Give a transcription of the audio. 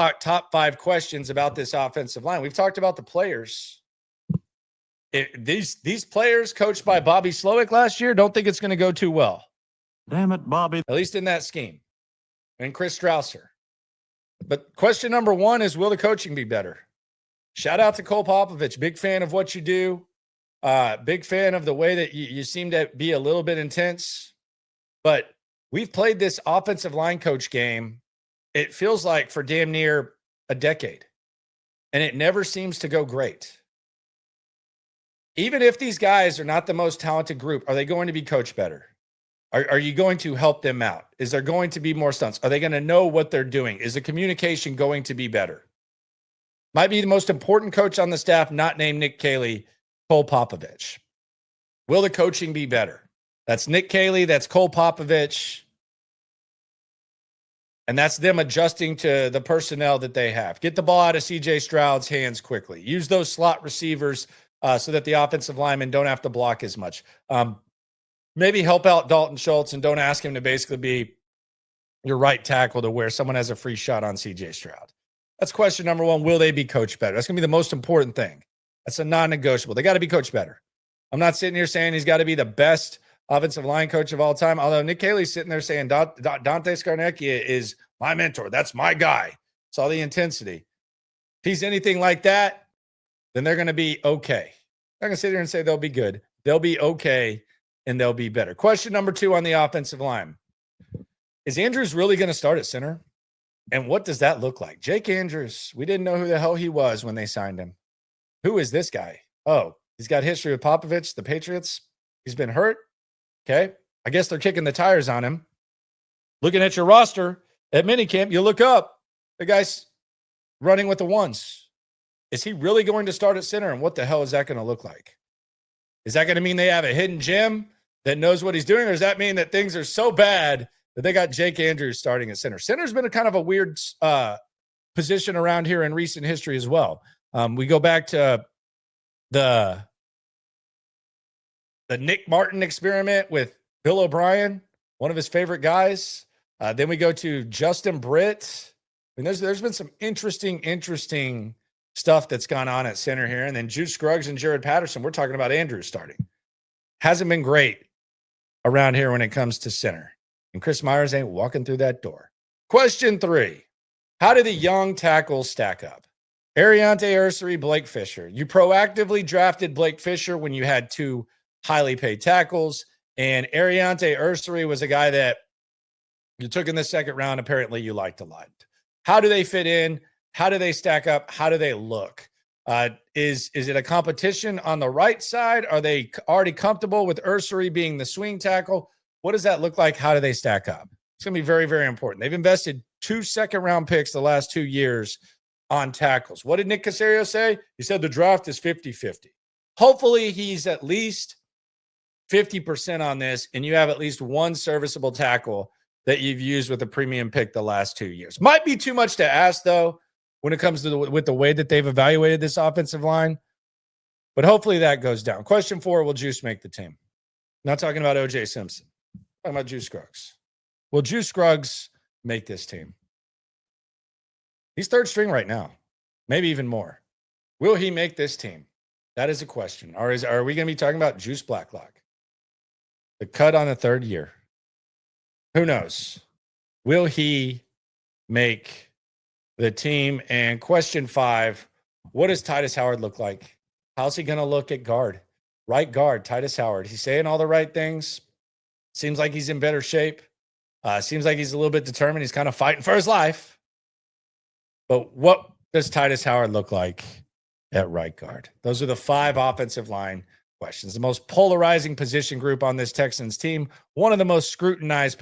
talk top 5 questions about this offensive line. We've talked about the players. These players coached by Bobby Slowick last year don't think it's going to go too well. Damn it, Bobby. At least in that scheme. And Chris Strausser. But question number 1 is, will the coaching be better? Shout out to Cole Popovich. Big fan of what you do. Big fan of the way that you seem to be a little bit intense. But we've played this offensive line coach game, it feels like, for damn near a decade. And it never seems to go great. Even if these guys are not the most talented group, are they going to be coached better? Are you going to help them out? Is there going to be more stunts? Are they going to know what they're doing? Is the communication going to be better? Might be the most important coach on the staff, not named Nick Caley, Cole Popovich. Will the coaching be better? That's Nick Caley. That's Cole Popovich. And that's them adjusting to the personnel that they have. Get the ball out of CJ Stroud's hands quickly. Use those slot receivers so that the offensive linemen don't have to block as much. Maybe help out Dalton Schultz and don't ask him to basically be your right tackle to where someone has a free shot on CJ Stroud. That's question number 1. Will they be coached better? That's going to be the most important thing. That's a non-negotiable. They got to be coached better. I'm not sitting here saying he's got to be the best offensive line coach of all time, although Nick Caley's sitting there saying Dante Scarnecchia is my mentor. That's my guy. Saw the intensity. If he's anything like that, then they're going to be okay. I'm not going to sit here and say they'll be good. They'll be okay, and they'll be better. Question number 2 on the offensive line. Is Andrews really going to start at center? And what does that look like? Jake Andrews, we didn't know who the hell he was when they signed him. Who is this guy? Oh, he's got history with Popovich, the Patriots. He's been hurt. Okay. I guess they're kicking the tires on him. Looking at your roster at minicamp, you look up, the guy's running with the ones. Is he really going to start at center? And what the hell is that going to look like? Is that going to mean they have a hidden gem that knows what he's doing? Or does that mean that things are so bad that they got Jake Andrews starting at center? Center's been a kind of a weird position around here in recent history as well. We go back to the Nick Martin experiment with Bill O'Brien, one of his favorite guys. Then we go to Justin Britt. I mean, there's been some interesting stuff that's gone on at center here. And then Juice Grugs and Jared Patterson, we're talking about Andrews starting. Hasn't been great around here when it comes to center. And Chris Myers ain't walking through that door. Question 3. How do the young tackles stack up? Ariante Ursery, Blake Fisher. You proactively drafted Blake Fisher when you had 2 highly paid tackles. And Ariante Ursery was a guy that you took in the second round. Apparently you liked a lot. How do they fit in? How do they stack up? How do they look? Is it a competition on the right side? Are they already comfortable with Ursery being the swing tackle? What does that look like? How do they stack up? It's going to be very, very important. They've invested 2 second-round picks the last 2 years on tackles. What did Nick Caserio say? He said the draft is 50-50. Hopefully he's at least 50% on this, and you have at least one serviceable tackle that you've used with a premium pick the last 2 years. Might be too much to ask, though, when it comes to with the way that they've evaluated this offensive line. But hopefully that goes down. Question 4, will Juice make the team? Not talking about O.J. Simpson. Talking about Juice Scruggs. Will Juice Scruggs make this team? He's 3rd string right now. Maybe even more. Will he make this team? That is a question. Or are we going to be talking about Juice Blacklock? The cut on the 3rd year. Who knows? Will he make the team? And question 5, what does Titus Howard look like? How's he going to look at guard? Right guard, Titus Howard. He's saying all the right things. Seems like he's in better shape. Seems like he's a little bit determined. He's kind of fighting for his life. But what does Titus Howard look like at right guard? Those are the 5 offensive line questions. The most polarizing position group on this Texans team. One of the most scrutinized